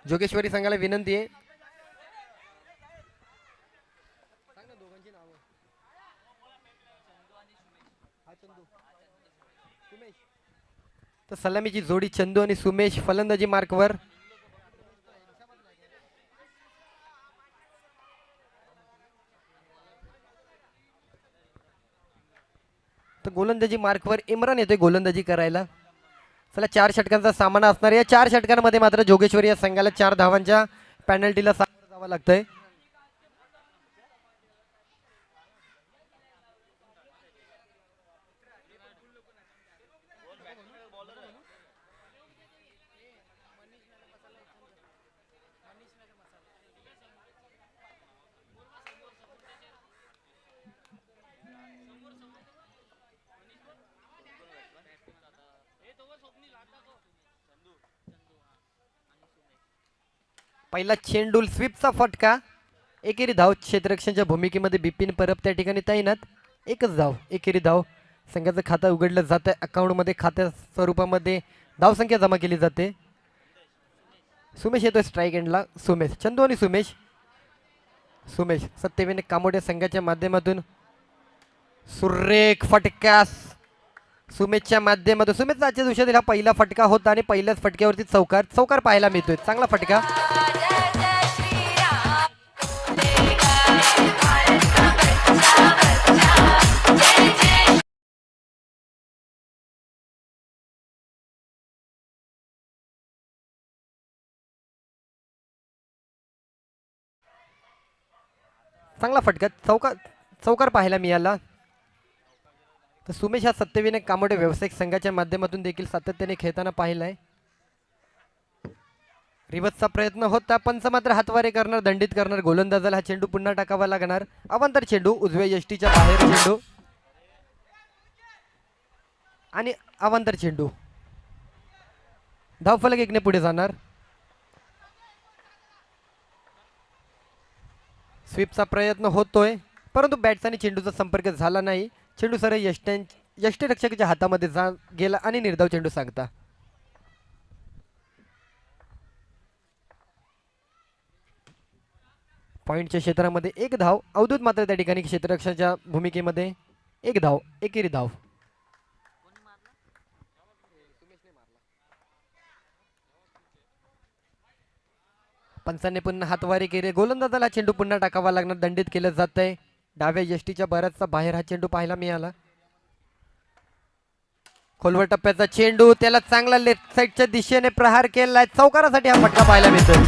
जोगेश्वरी संघाला विनंती आहे. तर सलामीची जोडी चंदू आणि सुमेश फलंदाजी मार्कवर. तर गोलंदाजी मार्कवर इम्रान येतोय गोलंदाजी करायला. चला 4 षटकांचा सामना असणार. या 4 षटकांमध्ये मात्र जोगेश्वरी या संघाला 4 धावांच्या पेनल्टीला सामोरं जावं लागतंय. पहिला चेंडू स्वीपचा फटका. एकेरी धाव क्षेत्ररक्षणाच्या भूमिकेमध्ये बिपिन परब त्या ठिकाणी तैनात. एकच धाव एकेरी धाव. संघाचं खातं उघडलं जातं. अकाउंटमध्ये खात्या स्वरूपामध्ये धावसंख्या जमा केली जाते. सुमेश येतोय स्ट्राईक एंडला. सुमेश चंदू आणि सुमेश. सुमेश सत्यवेने कामोडे संघाच्या माध्यमातून सुरेख फटका सुमेशच्या माध्यमातून. सुमेशचा आजच्या दिवसातील हा पहिला फटका होता आणि पहिल्याच फटक्यावरती चौकार चौकार पाहायला मिळतोय. चांगला फटका. चांगला फटका चौकार चौकार पाहायला मिळाला. तर सुमेश हा सत्यविनायक कामोडे व्यावसायिक संघाच्या माध्यमातून देखील सातत्याने खेळताना पाहिलाय. रिवर्सचा प्रयत्न होता. पंच मात्र हातवारे करणार दंडित करणार गोलंदाजाला. हा चेंडू पुन्हा टाकावा लागणार. अवांतर चेंडू उजव्या यष्टीच्या बाहेर चेंडू आणि अवांतर चेंडू. धावफलक 1 ने पुढे जाणार. स्वीपचा प्रयत्न होतोय परंतु बॅट्स आणि चेंडूचा संपर्क झाला नाही. चेंडू सरळ यष्टीरक्षकाच्या हातामध्ये गेला आणि निर्धाव चेंडू सांगता. पॉइंटच्या क्षेत्रामध्ये 1 धाव. अवधूत मात्र त्या ठिकाणी क्षेत्ररक्षणाच्या भूमिकेमध्ये 1 धाव एकेरी धाव. पंचांनी पुन्हा हातवारी केले. गोलंदाजाला चेंडू पुन्हा टाकावा लागणार. दंडित केलं जात आहे. डाव्या यष्टीच्या बऱ्याचचा बाहेर हा चेंडू पाहायला मिळाला. खोलवर टप्प्याचा चेंडू. त्याला चांगला लेफ्ट साईडच्या दिशेने प्रहार केलाय. चौकारासाठी हा फटका पाहायला मिळतो.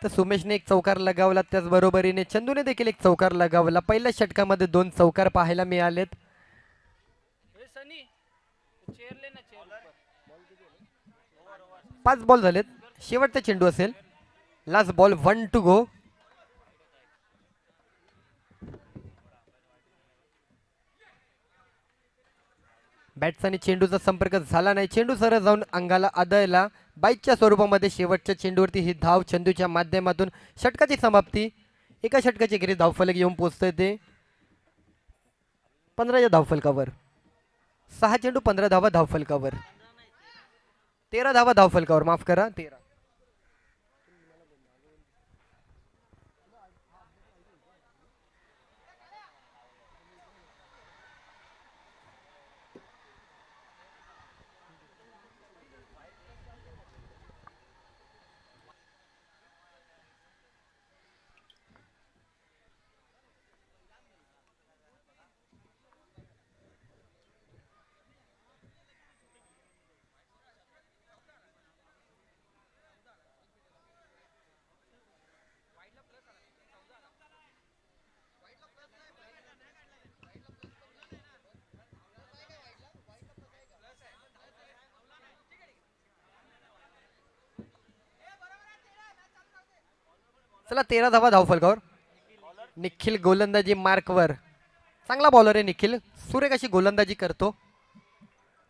तर सुमेशने 1 चौकार लगावला. त्याचबरोबरीने चंदूने देखील 1 चौकार लगावला. पहिल्या षटकामध्ये 2 चौकार पाहायला मिळालेत. 5 बॉल झालेत. शेवटचा चेंडू असेल. Last ball 1 to go. Bats आणि चेंडूचा संपर्क झाला नाही. चेंडू सरळ जाऊन अंगाला आदळला. बाईकच्या स्वरूपामध्ये शेवटच्या चेंडूवरती ही धाव चंदूच्या माध्यमातून. षटकाची समाप्ती. एका षटकाची घरी धावफलक येऊन पोहोचतोय ते 15 धावफलकावर. 6 चेंडू 15 धावा धावफलकावर. 13 धावा धावफलकावर. माफ करा 13. चला 13 धावा धावफलकावर. निखिल गोलंदाजी मार्कवर. चांगला बॉलर आहे निखिल. सुरेख अशी गोलंदाजी करतो.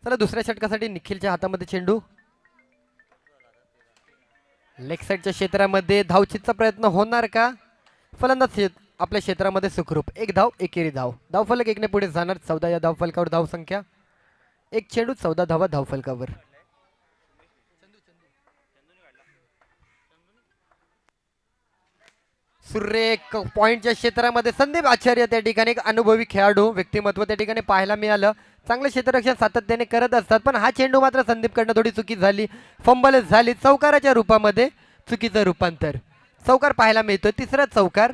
चला दुसऱ्या षटकासाठी निखिलच्या हातामध्ये चेंडू. लेग साईडच्या क्षेत्रामध्ये धावचीतचा प्रयत्न होणार का. फलंदाज आपल्या क्षेत्रामध्ये सुखरूप. एक धाव एकेरी धाव. धावफलक एकने पुढे जाणार. 14 या धावफलकावर धावसंख्या. एक चेंडू 14 धावा धावफलकावर. सुरेख पॉइंटच्या क्षेत्रामध्ये संदीप आचार्य त्या ठिकाणी एक अनुभवी खेळाडू व्यक्तिमत्व त्या ठिकाणी पाहायला मिळालं. चांगलं क्षेत्ररक्षण सातत्याने करत असतात, पण हा चेंडू मात्र संदीपकडनं थोडी चुकी झाली. फंबल झाली. चौकाराच्या रूपामध्ये चुकीचं रूपांतर. चौकार पाहायला मिळतोय. तिसरा चौकार.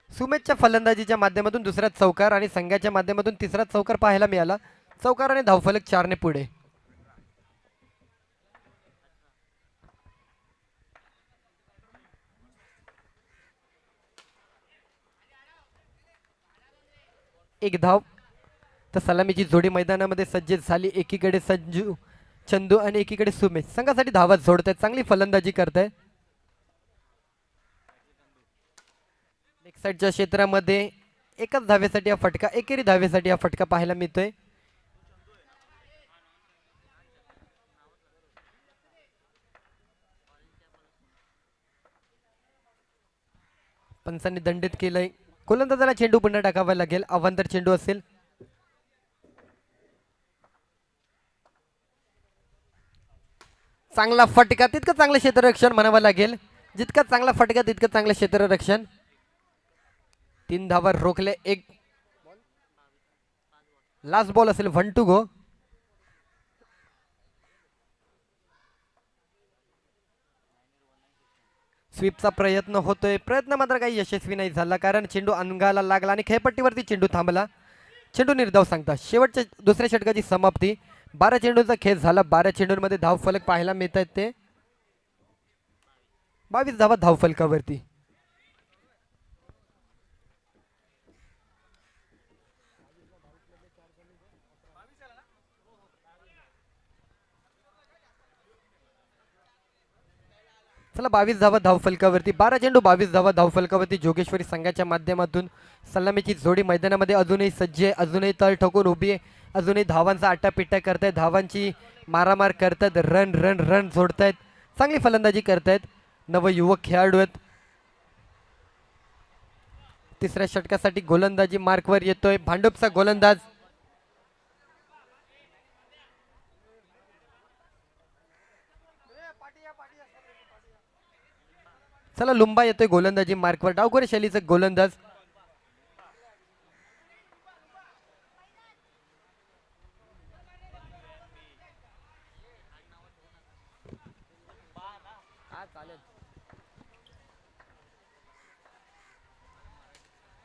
सुमेशच्या फलंदाजीच्या माध्यमातून दुसरा चौकार आणि संघाच्या माध्यमातून तिसरा चौकार पाहायला मिळाला. चौकार आणि धावफलक 4 ने पुढे. एक धाव. तर सलामीची जोडी मैदानामध्ये सज्ज झाली. एकीकडे संजू चंदू आणि एकीकडे सुमेश संघासाठी धावा जोडतायत. चांगली फलंदाजी करताय. नेक्स्ट साईडच्या क्षेत्रामध्ये एकच धावेसाठी हा फटका, एकेरी धावेसाठी हा फटका पाहायला मिळतोय. पंचांनी दंडित केलंय. गोलंदाजाला चेंडू पुन्हा टाकावा लागेल. अवांतर चेंडू असेल. चांगला फटका, तितकं चांगलं क्षेत्ररक्षण म्हणावं लागेल. जितका चांगला फटका तितकं चांगलं क्षेत्ररक्षण. 3 धावा रोखले. एक लास्ट बॉल असेल. 1 to go. स्वीपचा प्रयत्न होतोय. प्रयत्न मात्र काही यशस्वी नाही झाला, कारण चेंडू अंगाला लागला आणि खेळपट्टीवरती चेंडू थांबला. चेंडू निर्धाव सांगता. शेवटच्या दुसऱ्या षटकाची समाप्ती. 12 चेंडूंचा खेळ झाला. 12 चेंडूंमध्ये धावफलक पाहायला मिळत आहेत ते 22 धावा धावफलकावरती. चला 22 धावा धावफलकावरती. 12 चेंडू 22 धावा धावफलकावरती. जोगेश्वरी संघाच्या माध्यमातून सलामीची जोडी मैदानामध्ये अजूनही सज्ज आहे. अजूनही तळ ठोकून उभी आहे. अजूनही धावांचा आटापिट्टा करतायत. धावांची मारामार करतायत. रन रन रन जोडतायत. चांगली फलंदाजी करतायत. नवयुवक खेळाडू आहेत. तिसऱ्या षटकासाठी गोलंदाजी मार्कवर येतोय. भांडुपचा गोलंदाज. चला लुंबा येतोय गोलंदाजी मार्कवर. डावखोरी शैलीचा गोलंदाज.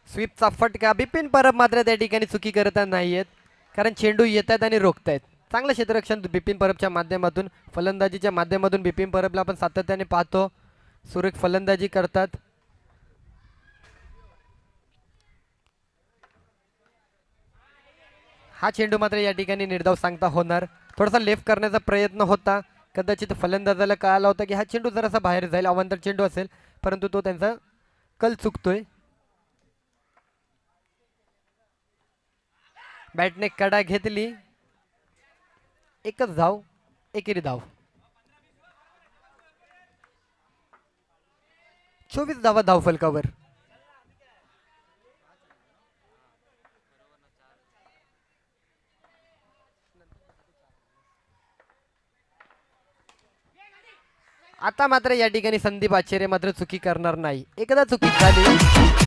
स्वीपचा फटका. बिपिन परब मात्र त्या ठिकाणी चुकी करत नाहीयेत, कारण चेंडू येत आहेत आणि रोखतायत. चांगलं क्षेत्ररक्षण बिपिन परबच्या माध्यमातून, फलंदाजीच्या माध्यमातून बिपिन परबला आपण सातत्याने पाहतो. सुरेख फलंदाजी करतात. हा चेंडू मात्र या ठिकाणी निर्धाव सांगता होणार. थोडासा लेफ्ट करण्याचा प्रयत्न होता. कदाचित फलंदाजाला कळाला होता की हा चेंडू जरासा बाहेर जाईल, अवांतर चेंडू असेल, परंतु तो त्यांचा कल चुकतोय. बॅटने कडा घेतली. एकच धाव एकेरी धाव. 24 धावा धावफलकावर. आता मात्र या ठिकाणी संदीप आचार्य मात्र चुकी करणार नाही. एकदा चुकी झाली.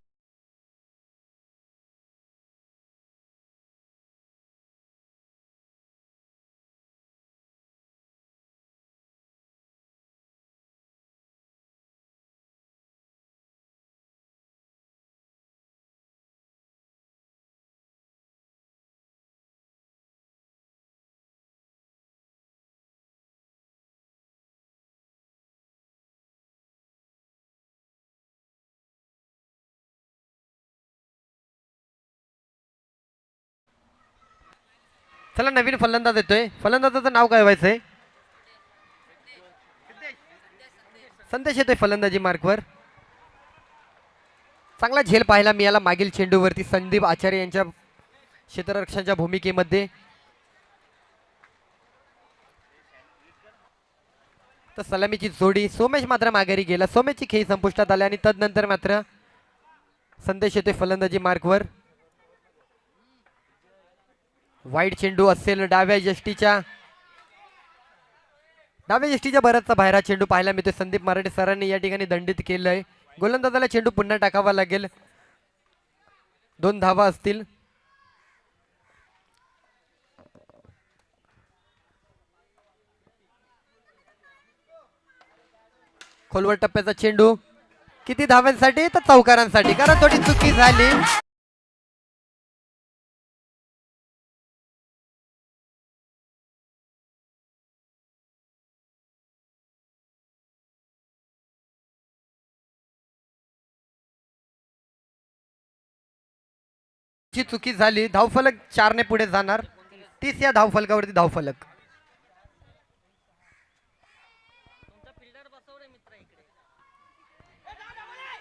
चला नवीन फलंदाज येतोय. फलंदाजाचं नाव काय व्हायचंय? संदेश येतोय फलंदाजी मार्कवर. चांगला झेल पाहायला मिळाला मागील चेंडूवरती संदीप आचार्य यांच्या क्षेत्ररक्षणाच्या भूमिकेमध्ये. तर सलामीची जोडी. सोमेश मात्र माघारी गेला. सोमेशची खेळी संपुष्टात आली आणि तदनंतर मात्र संदेश येतोय फलंदाजी मार्कवर. वाईट चेंडू असेल डाव्या यष्टीच्या बराचसा बाहेर चेंडू पाहायला मिळतोय. संदीप मराठे सरांनी या ठिकाणी दंडित केलंय. गोलंदाजाला चेंडू पुन्हा टाकावा लागेल. 2 धावा असतील. खोलवर टप्प्याचा चेंडू किती धाव्यांसाठी तर चौकारांसाठी, कारण थोडी चुकी झाली. चुकी झाली. धावफलक 4 ने पुढे जाणार. 30 या धावफलकावरती धावफलक.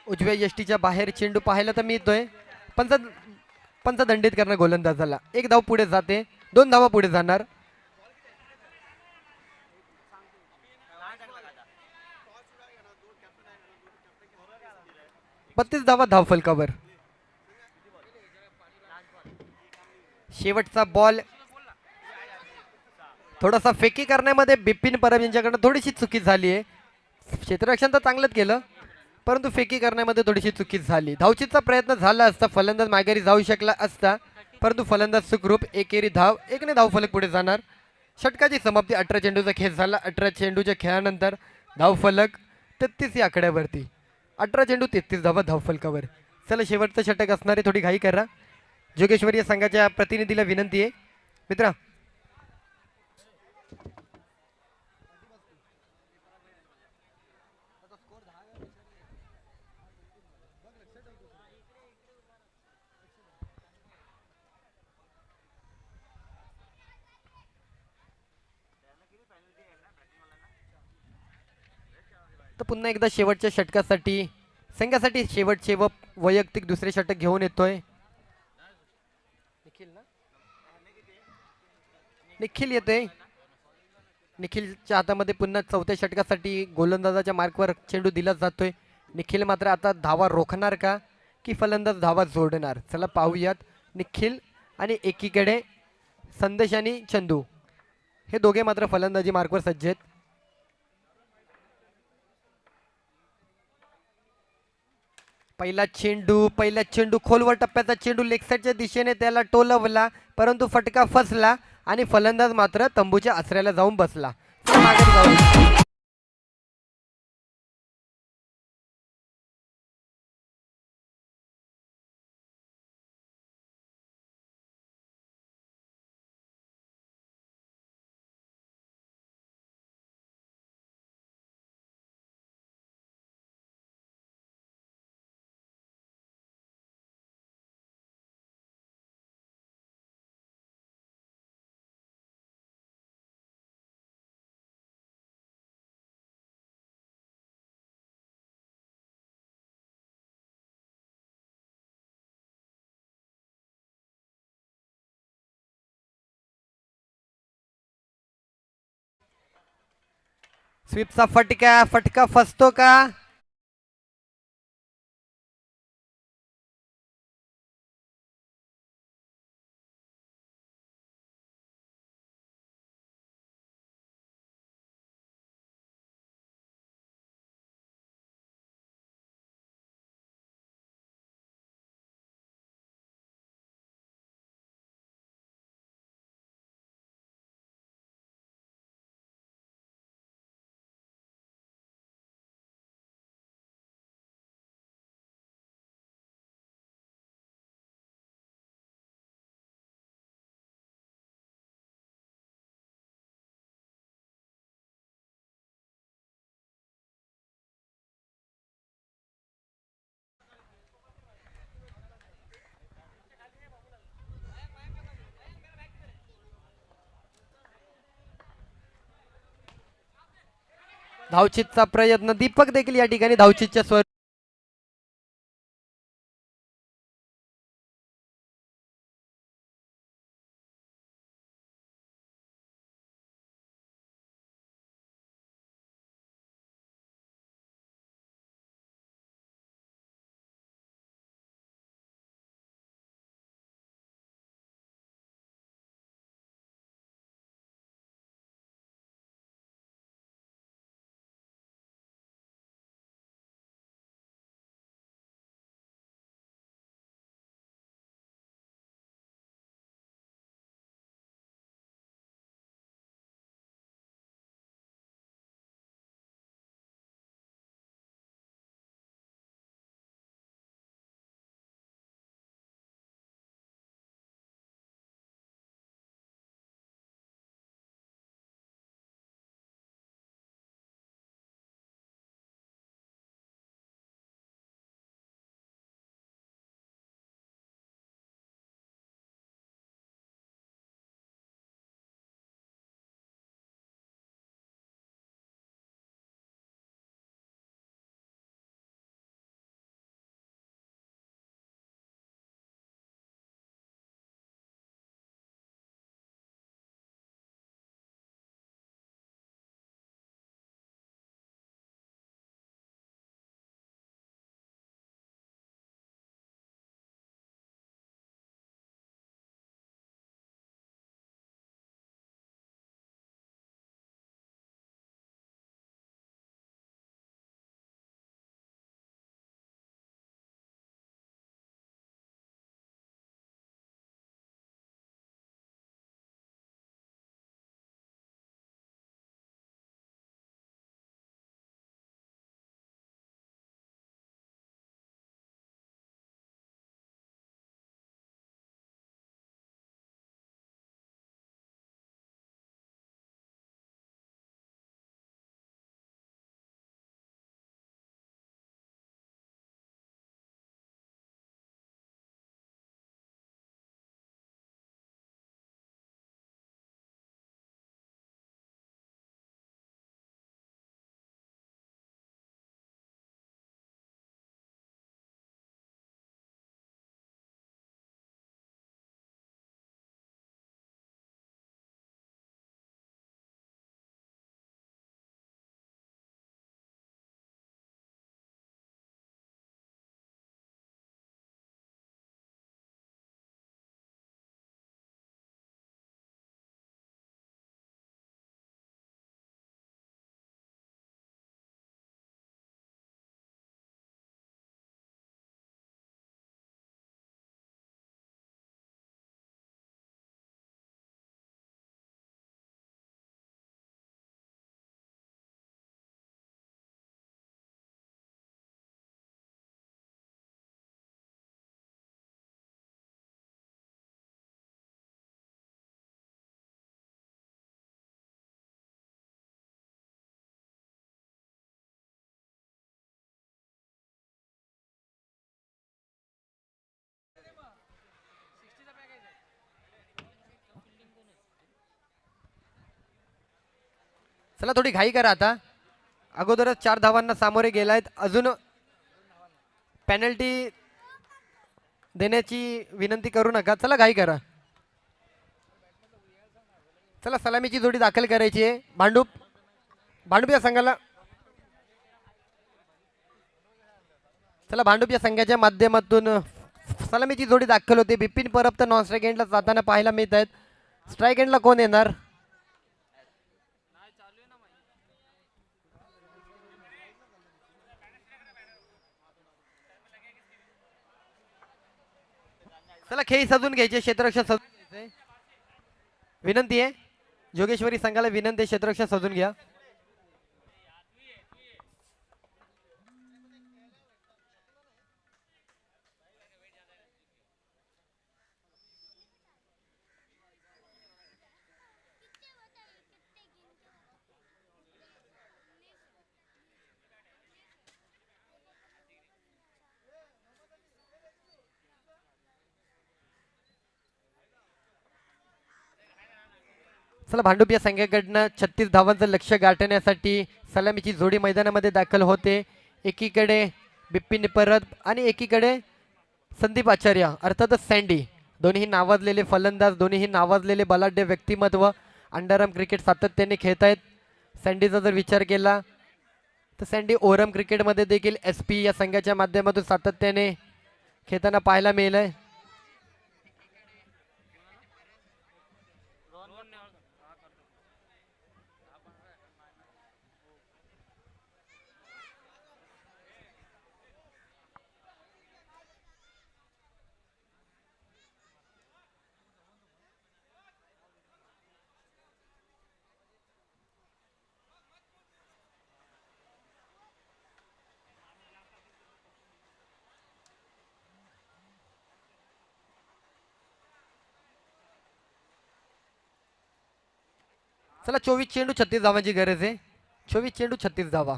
उजव्या यष्टीच्या बाहेर चेंडू पाहायला तर मिळतोय. पंच दंडित करणं गोलंदाजाला. 1 धाव पुढे जाते. 2 धावा पुढे जाणार. 32 धावा धावफलकावर. शेवटचा बॉल. थोडासा फेकी करण्यामध्ये बिपिन परब यांच्याकडनं थोडीशी चुकी झाली आहे. क्षेत्ररक्षण तर चांगलंच केलं, परंतु फेकी करण्यामध्ये थोडीशी चुकी झाली. धावचीचा प्रयत्न झाला असता, फलंदाज माघारी जाऊ शकला असता, परंतु फलंदाज सुखरूप. एकेरी धाव. 1 ने धावफलक पुढे जाणार. षटकाची समाप्ती. 18 चेंडूचा खेळ झाला. 18 चेंडूच्या खेळानंतर धावफलक 33 या आकड्यावरती. 18 चेंडू 33 धावा धावफलकावर. चला शेवटचं षटक असणारे, थोडी घाई करा. जोगेश्वरी संघाच्या प्रतिनिधीला विनंती आहे. मित्रा तर पुन्हा एकदा शेवटच्या षटकासाठी संघासाठी शेवटचे व वैयक्तिक दुसरे षटक घेऊन येतोय निखिल येते. निखिलच्या हातामध्ये पुन्हा चौथ्या षटकासाठी गोलंदाजाच्या मार्कवर चेंडू दिला जातोय. निखिल मात्र आता धावा रोखणार का की फलंदाज धावा जोडणार, चला पाहूयात. निखिल आणि एकीकडे संदेश आणि चंदू हे दोघे मात्र फलंदाजी मार्कवर सज्ज आहेत. पहिला चेंडू खोलवर टप्प्याचा चेंडू लेग साईडच्या दिशेने त्याला टोलवला, परंतु फटका फसला आणि फलंदाज मात्र तंबूच्या आसऱ्याला जाऊन बसला. स्वीपचा फटका फसतो का? धावचीतचा प्रयत्न. दीपक देखील या ठिकाणी धावचीतच्या स्वर चला थोडी घाई करा आता. अगोदरच 4 धावांना सामोरे गेलायत. अजून पेनल्टी देण्याची विनंती करू नका. चला घाई करा. चला सलामीची जोडी दाखल करायची आहे. भांडूप भांडूप या संघाला. चला भांडूप या संघाच्या माध्यमातून सलामीची जोडी दाखल होते. बिपिन परब तर नॉन स्ट्राईक एंडला जाताना पाहायला मिळत आहेत. स्ट्राईक एंडला कोण येणार? चला खेळी सजून घ्यायचे. क्षेत्ररक्षण सजून घ्यायचे. विनंती आहे जोगेश्वरी संघाला विनंती आहे क्षेत्ररक्षण सजून घ्या. चला भांडूप या संघाकडनं 36 धावांचं लक्ष गाठण्यासाठी सलामीची जोडी मैदानामध्ये दाखल होते. एकीकडे बिपिन परब आणि एकीकडे संदीप आचार्य अर्थातच सँडी. दोन्ही नावाजलेले फलंदाज, दोन्ही नावाजलेले बलाढ्य व्यक्तिमत्व अंडरआर्म क्रिकेट सातत्याने खेळत आहेत. सँडीचा जर विचार केला तर सँडी ओरम क्रिकेटमध्ये देखील SP या संघाच्या माध्यमातून सातत्याने खेळताना पाहायला मिळालंय. चला 24 चेंडू 36 धावांची गरज आहे. 24 चेंडू 36 धावा.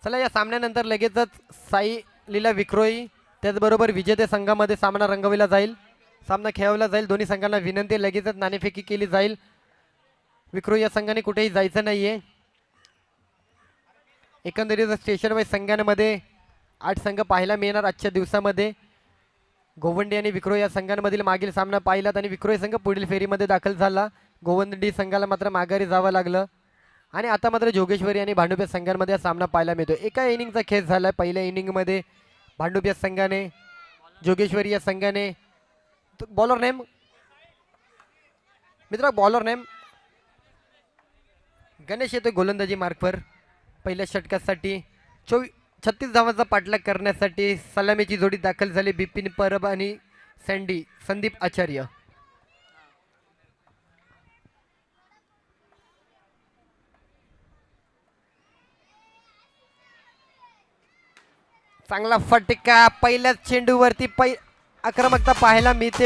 चला या सामन्यानंतर लगेचच साई लीला विक्रोई त्याचबरोबर विजेते संघामध्ये सामना रंगविला जाईल. सामना खेळवला जाईल. दोन्ही संघांना विनंती लगेचच नाणेफेकी केली जाईल. विक्रोई या संघाने कुठेही जायचं नाहीये. एकंदरीत स्टेशन वाईज संघांमध्ये 8 संघ पाहायला मिळणार आजच्या दिवसामध्ये. गोवंडी आणि विक्रोई या संघांमधील मागील सामना पाहिलात आणि विक्रोई संघ पुढील फेरीमध्ये दाखल झाला. गोवंडी संघाला मात्र माघारी जावं लागलं आणि आता मात्र जोगेश्वरी आणि भांडुप या संघांमध्ये हा सामना पाहायला मिळतो. एका इनिंगचा खेळ झाला. पहिल्या इनिंगमध्ये भांडुप या संघाने, जोगेश्वरी या संघाने बॉलर नेम मित्र बॉलर नेम गणेश येतोय गोलंदाजी मार्कवर पहिल्या षटकासाठी. 36 धावांचा पाठलाग करण्यासाठी सलामीची जोडी दाखल झाली. बिपिन परब आणि सँडी संदीप आचार्य. चांगला फटका पहिल्याच चेंडूवरती आक्रमकता पाहायला मिळते.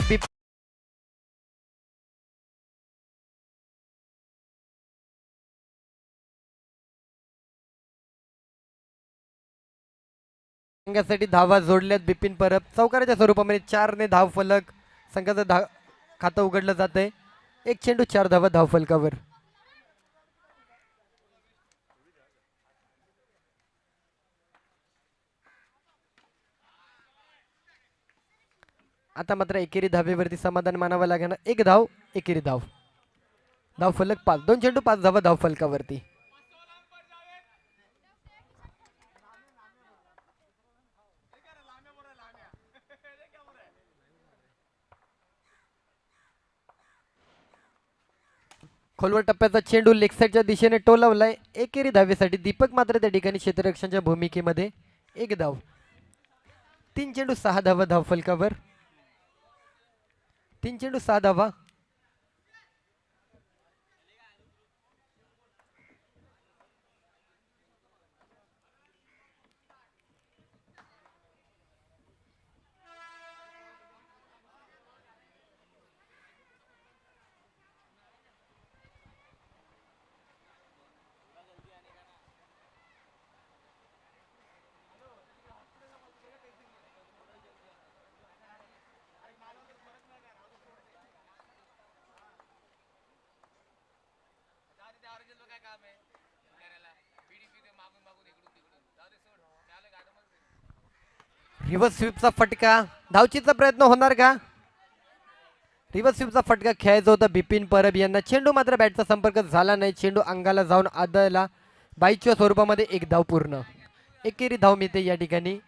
संघासाठी धावा जोडल्यात बिपिन परब. चौकाराच्या स्वरूपामध्ये 4 ने धाव फलक संघाचं खातं उघडलं जात आहे. 1 चेंडू 4 धावा धाव फलकावर. आता मात्र एकेरी धावेवरती समाधान मानावं लागणार. 1 धाव एकेरी धाव. धाव फलक 5. 2 चेंडू 5 धावा धाव फलकावरती. खोलवर टप्प्याचा चेंडू लेग साईडच्या दिशेने टोलावलाय. एकेरी धावेसाठी दीपक मात्र त्या ठिकाणी क्षेत्ररक्षणाच्या भूमिकेमध्ये. 1 धाव. 3 चेंडू 6 धावा धाव फलकावर. 3 चेंडू 6 धावा. रिव्हर्स स्वीपचा फटका, धावचीचा प्रयत्न होणार का? रिव्हर्स स्वीपचा फटका खेळायचा होता बिपिन परब यांना. चेंडू मात्र बॅटचा संपर्क झाला नाही. चेंडू अंगाला जाऊन आदळला. बाईच्या स्वरूपामध्ये एक धाव पूर्ण. एकेरी धाव मिळते या ठिकाणी.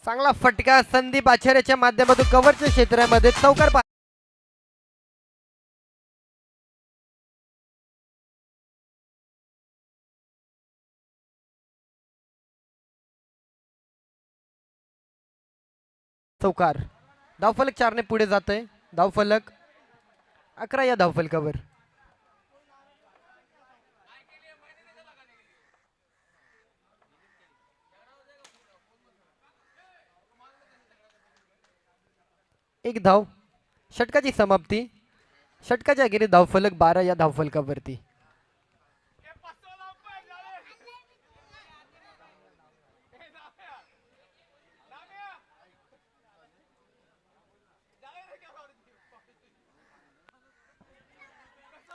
चांगला फटका संदीप आचार्याच्या माध्यमातून कव्हरच्या क्षेत्रामध्ये चौकार. चौकार. धावफलक 4 ने पुढे जात आहे. धावफलक 11 या धावफलकावर. एक धाव. षटकाची समाप्ती. षटकाच्या अखेरीस धावफलक 12 या धावफलकावरती.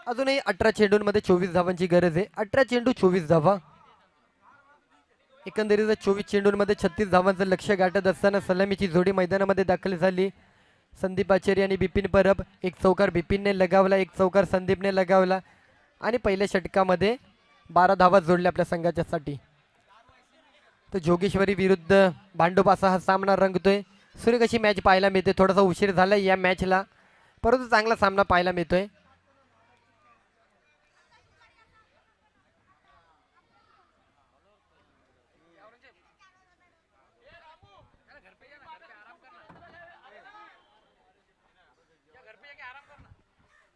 अजूनही 18 चेंडूंमध्ये 24 धावांची गरज आहे. 18 चेंडू 24 धावा. एकंदरीत 24 चेंडूंमध्ये 36 धावांचं लक्ष्य गाठत असताना सलामीची जोडी मैदानामध्ये दाखल झाली. संदीप आचार्य आणि बिपिन परब. एक चौकार बिपिनने लगावला, एक चौकार संदीपने लगावला आणि पहिल्या षटकामध्ये 12 धावा जोडल्या आपल्या संघाच्यासाठी. तर जोगेश्वरी विरुद्ध भांडूप असा हा सामना रंगतोय. सुरेख अशी मॅच पाहायला मिळते. थोडासा उशीर झाला या मॅचला, परंतु चांगला सामना पाहायला मिळतोय.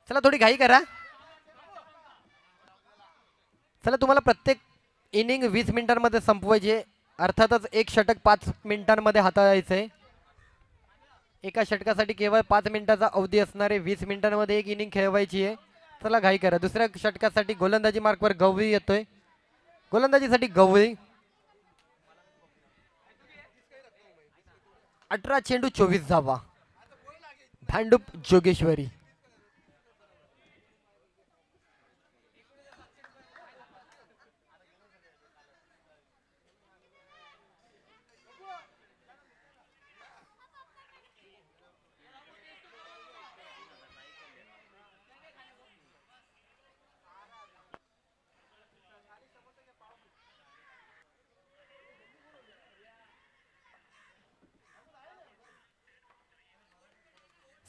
चला थोडी घाई करा. चला तुम्हाला प्रत्येक इनिंग 20 मिनिटांमध्ये संपवायचे. अर्थातच एक षटक 5 मिनिटांमध्ये हाताळायचं आहे. एका षटकासाठी केवळ 5 मिनिटाचा अवधी असणारे 20 मिनिटांमध्ये एक इनिंग खेळवायची आहे. चला घाई करा. दुसऱ्या षटकासाठी गोलंदाजी मार्कवर गवळी येतोय. गोलंदाजीसाठी गवळी. 18 चेंडू 24 धावा. भांडूप जोगेश्वरी.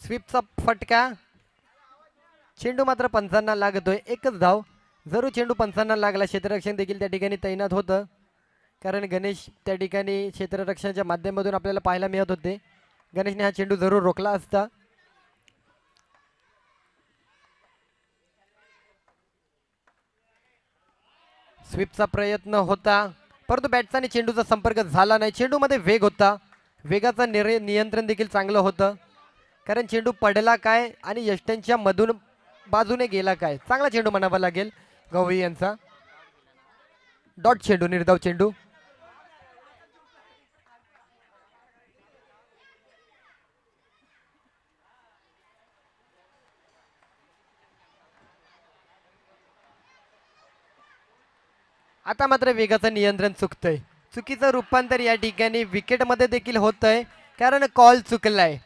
स्वीपचा फटका. चेंडू मात्र पंचांना लागतोय. एकच धाव. जरूर चेंडू पंचांना लागला. क्षेत्ररक्षण देखील त्या ठिकाणी तैनात होतं, कारण गणेश त्या ठिकाणी क्षेत्ररक्षणाच्या माध्यमातून आपल्याला पाहायला मिळत होते. गणेशने हा चेंडू जरूर रोखला असता. स्वीपचा प्रयत्न होता, परंतु बॅटचा आणि चेंडूचा संपर्क झाला नाही. चेंडूमध्ये वेग होता. वेगाचा नियंत्रण देखील चांगलं होतं, कारण चेंडू पडला काय आणि यष्ट्यांच्या मधून बाजूने गेला काय. चांगला चेंडू म्हणावा लागेल गवळी यांचा. डॉट चेंडू, निर्धाव चेंडू. आता मात्र वेगाचं नियंत्रण चुकतंय. चुकीचं रूपांतर या ठिकाणी विकेटमध्ये देखील होतंय, कारण कॉल चुकलाय.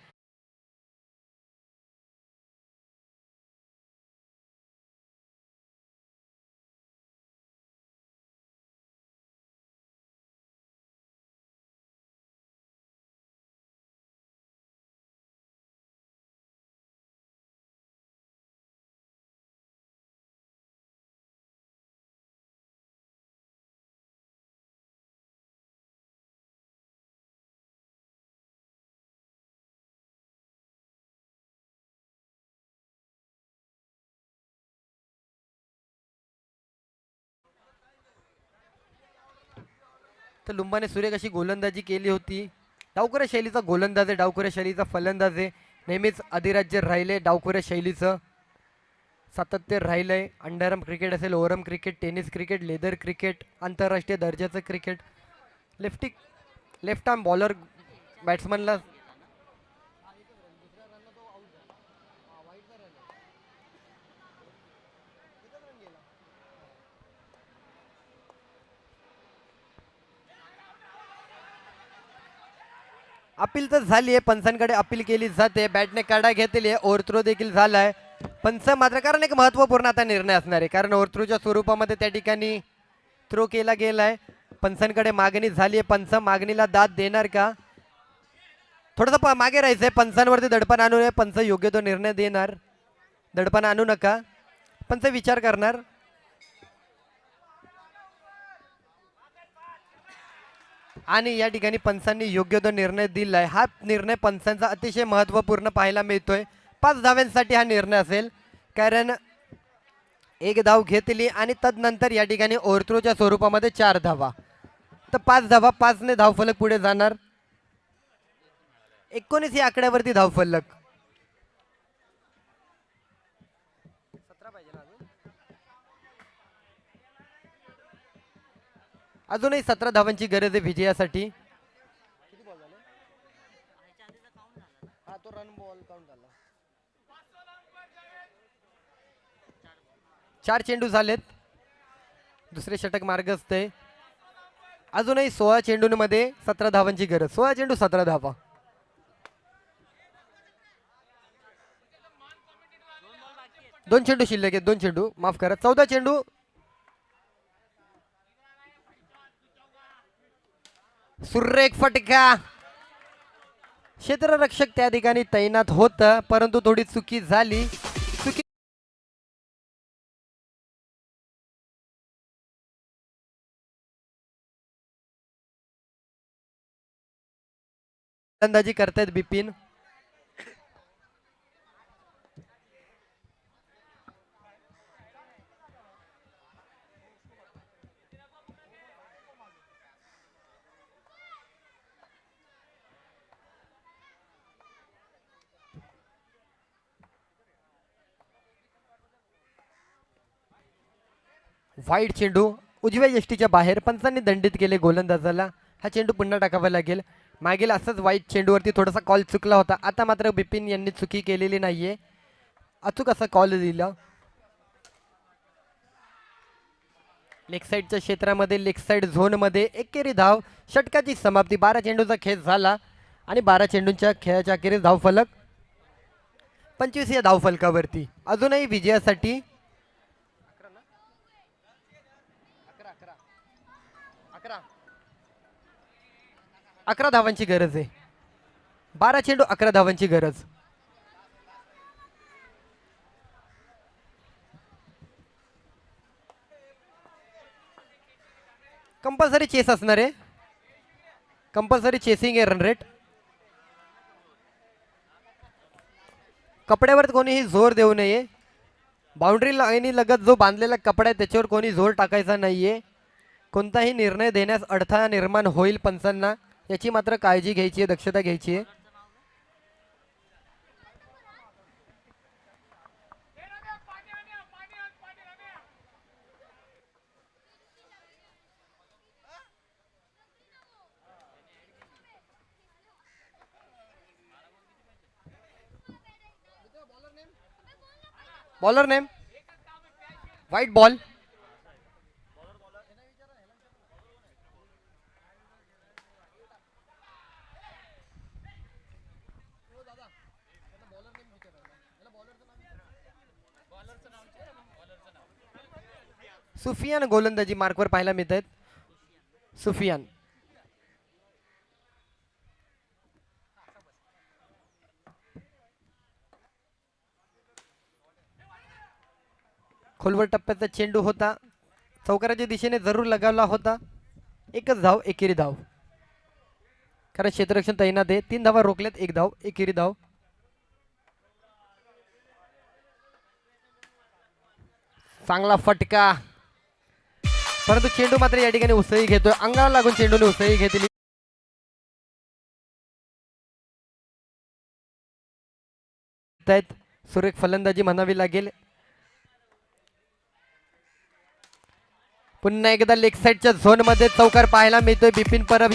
तर लुंबाने सुरेख अशी गोलंदाजी केली होती. डावखुऱ्या शैलीचा गोलंदाज आहे, डावखुऱ्या शैलीचा फलंदाज आहे. नेहमीच अधिराज्य राहिले डावखुऱ्या शैलीचं. सातत्य राहिलंय. अंडरआर्म क्रिकेट असेल, overarm cricket, tennis cricket, leather cricket, आंतरराष्ट्रीय दर्जाचं क्रिकेट. लेफ्ट आर्म बॉलर बॅट्समनला अपील तर झाली आहे, पंचांकडे अपील केली जाते. बॅटने काढा घेतली आहे, ओव्हर थ्रो देखील झालाय. पंच मात्र कारण एक महत्वपूर्ण आता निर्णय असणार आहे, कारण ओव्हर थ्रोच्या स्वरूपामध्ये त्या ठिकाणी थ्रो केला गेलाय. पंचांकडे मागणी झाली आहे, पंच मागणीला दाद देणार का? थोडंसं मागे राहायचंय, पंचांवरती दडपण आणू नये. पंच योग्य तो निर्णय देणार. दडपण आणू नका, पंच विचार करणार. आणि या ठिकाणी पंचांनी योग्य तो निर्णय दिलाय. हा निर्णय पंचांचा अतिशय महत्वपूर्ण पाहायला मिळतोय. 5 धाव्यांसाठी हा निर्णय असेल, कारण एक धाव घेतली आणि तदनंतर या ठिकाणी ओव्हर थ्रोच्या स्वरूपामध्ये 4 धावा, तर 5 धावा, 5 ने धावफलक पुढे जाणार. 19 या आकड्यावरती धावफलक. अजूनही 17 धावांची गरज आहे विजयासाठी. चार चेंडू झालेत, दुसरे षटक मार्गस्थ आहे. अजूनही 16 चेंडूंमध्ये 17 धावांची गरज. 16 चेंडू 17 धावा. दोन चेंडू शिल्लक आहेत, 2 चेंडू माफ करा, 14 चेंडू. सुरेख फटका. क्षेत्ररक्षक त्या ठिकाणी तैनात होत, परंतु थोडी चुकी झाली. चुकी फलंदाजी करतायत बिपिन. वाईट चेंडू उजव्या यष्टीच्या बाहेर. पंचांनी दंडित केले गोलंदाजाला. हा चेंडू पुन्हा टाकावा लागेल. मागील असंच वाईट चेंडूवरती थोडासा कॉल चुकला होता. आता मात्र बिपिन यांनी चुकी केलेली नाहीये, अचूक असा कॉल दिला. लेग साईडच्या क्षेत्रामध्ये, लेग साईड झोनमध्ये एकेरी धाव. षटकाची समाप्ती. 12 चेंडूचा खेळ झाला आणि 12 चेंडूंच्या खेळाच्या अखेरीस धावफलक 25 या धावफलकावरती. अजूनही विजयासाठी 11 धावांची गरज आहे. 12 चेंडू 11 धावांची गरज. कंपल्सरी चेस असणार आहे, कंपल्सरी चेसिंग आहे. रन रेट कपड्यावर कोणीही जोर देऊ नये. बाउंड्री लाईनी लगत जो बांधलेला कपडा आहे त्याच्यावर कोणी जोर टाकायचा नाहीये. कोणताही निर्णय देण्यास अडथळा निर्माण होईल पंचांना, याची मात्र काळजी घ्यायची आहे, दक्षता घ्यायची आहे. Bowler name white ball. Sufiyan गोलंदाजी मार्कवर पाहायला मिळत आहेत. सुफियान खोलवर टप्प्याचा चेंडू होता, चौकाराच्या दिशेने जरूर लगावला होता. एकच धाव, एकेरी धाव, कारण क्षेत्ररक्षण तैनात आहे. 3 धावा रोखल्यात, 1 धाव, एकेरी धाव. चांगला फटका, परंतु चेंडू मात्र या ठिकाणी उसळी घेतोय. अंगाला लागून चेंडूने उसळी घेतली. सुरेख फलंदाजी म्हणावी लागेल. पुन्हा एकदा लेग साईडच्या झोन मध्ये चौकार पाहायला मिळतोय. बिपिन परब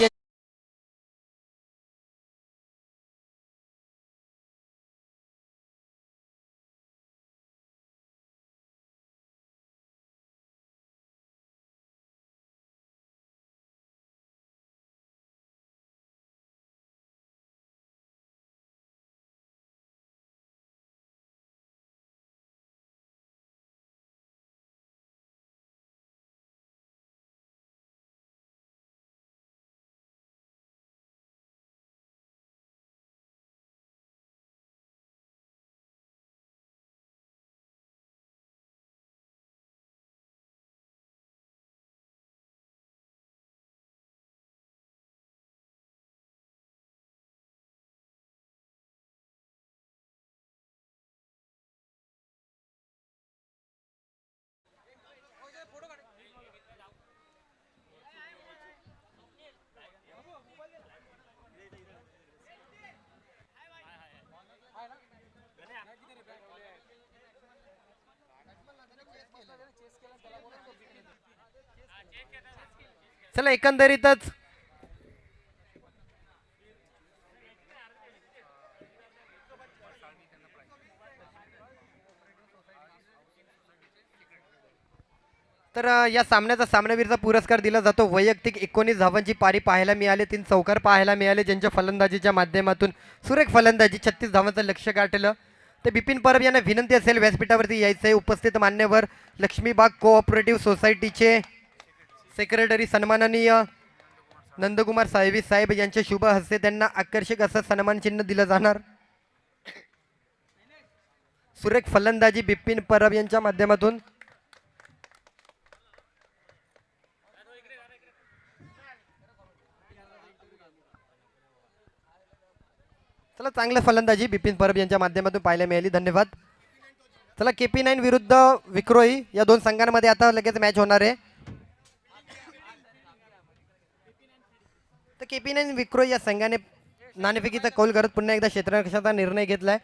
चला एकंदरीतच तर या सामन्याचा सामनावीरचा पुरस्कार दिला जातो. वैयक्तिक 19 धावांची पारी पाहायला मिळाली, 3 चौकार पाहायला मिळाले, ज्यांच्या फलंदाजीच्या माध्यमातून सुरेख फलंदाजी 36 धावांचं लक्ष्य गाठलं. तर बिपिन परब यांना विनंती असेल व्यासपीठावरती यायचं आहे. उपस्थित मान्यवर लक्ष्मीबाग कोऑपरेटिव्ह सोसायटीचे सेक्रेटरी सन्माननीय नंदकुमार साहेबी साहेब यांच्या शुभ हस्ते त्यांना आकर्षक असं सन्मान चिन्ह दिलं जाणार. सुरेख फलंदाजी बिपिन परब यांच्या माध्यमातून. चला चांगलं फलंदाजी बिपिन परब यांच्या माध्यमातून पाहायला मिळाली. धन्यवाद. चला KP9 विरुद्ध विक्रोळी या दोन संघांमध्ये आता लगेच मॅच होणार आहे. तर KP9 विक्रोळी या संघाने नाणेफेकीचा कौल करत पुन्हा एकदा क्षेत्ररक्षणाचा निर्णय घेतलाय.